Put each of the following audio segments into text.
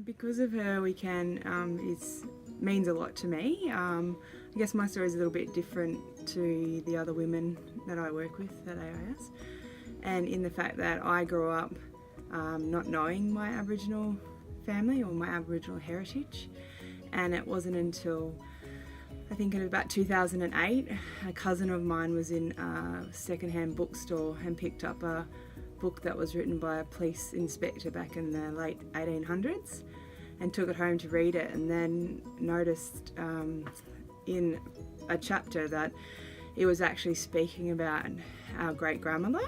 Because of her, we can means a lot to me. I guess my story is a little bit different to the other women that I work with at AIS, and in the fact that I grew up not knowing my Aboriginal family or my Aboriginal heritage, and it wasn't until I think in about 2008 a cousin of mine was in a second-hand bookstore and picked up a book that was written by a police inspector back in the late 1800s and took it home to read it, and then noticed in a chapter that it was actually speaking about our great-grandmother,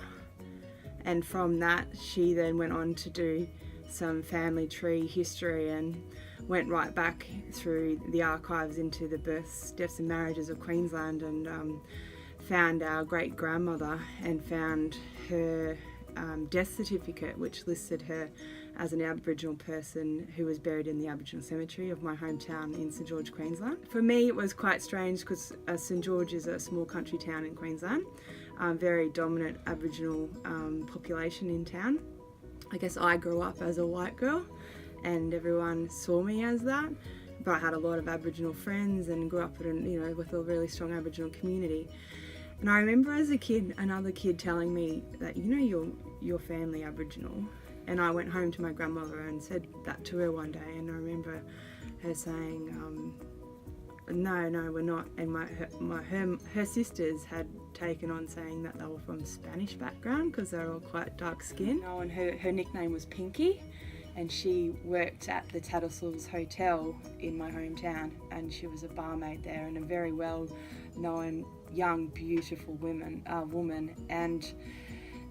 and from that she then went on to do some family tree history and went right back through the archives into the births, deaths and marriages of Queensland, and found our great-grandmother and found her death certificate, which listed her as an Aboriginal person who was buried in the Aboriginal cemetery of my hometown in St George, Queensland. For me it was quite strange because St George is a small country town in Queensland, very dominant Aboriginal population in town. I guess I grew up as a white girl and everyone saw me as that, but I had a lot of Aboriginal friends and grew up in, with a really strong Aboriginal community. And I remember as a kid, another kid telling me that, your family Aboriginal. And I went home to my grandmother and said that to her one day, and I remember her saying, no, we're not. And her sisters had taken on saying that they were from Spanish background because they were all quite dark skinned. And her nickname was Pinky, and she worked at the Tattersalls Hotel in my hometown, and she was a barmaid there and a very well known young beautiful woman. And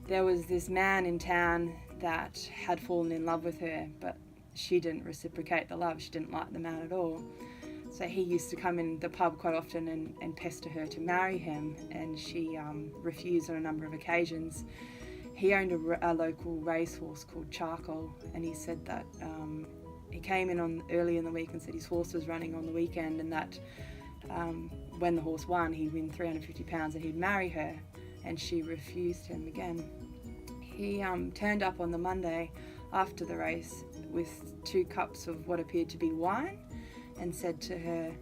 there was this man in town that had fallen in love with her, but she didn't reciprocate the love. She didn't like the man at all. So he used to come in the pub quite often and pester her to marry him, and she refused on a number of occasions. He owned a local racehorse called Charcoal, and he said that he came in early in the week and said his horse was running on the weekend, and that when the horse won, he'd win £350 and he'd marry her, and she refused him again. He turned up on the Monday after the race with 2 cups of what appeared to be wine and said to her,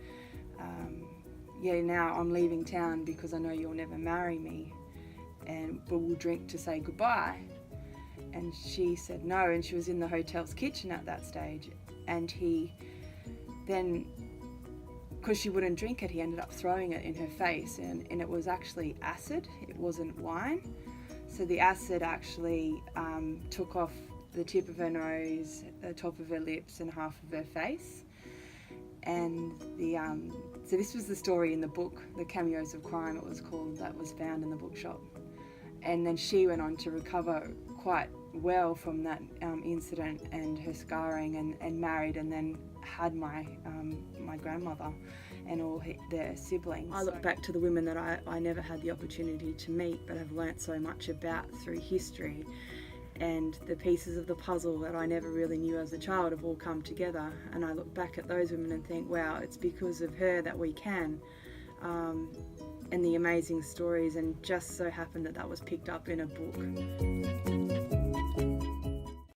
now I'm leaving town because I know you'll never marry me, but we'll drink to say goodbye. And she said no, and she was in the hotel's kitchen at that stage, and he then, because she wouldn't drink it, he ended up throwing it in her face, and it was actually acid, it wasn't wine. So the acid actually took off the tip of her nose, the top of her lips and half of her face. And so this was the story in the book, The Cameos of Crime it was called, that was found in the bookshop. And then she went on to recover quite well from that incident and her scarring, and married, and then had my grandmother and all their siblings. I look back to the women that I never had the opportunity to meet, but have learnt so much about through history, and the pieces of the puzzle that I never really knew as a child have all come together. And I look back at those women and think, wow, it's because of her that we can. And the amazing stories, and just so happened that was picked up in a book.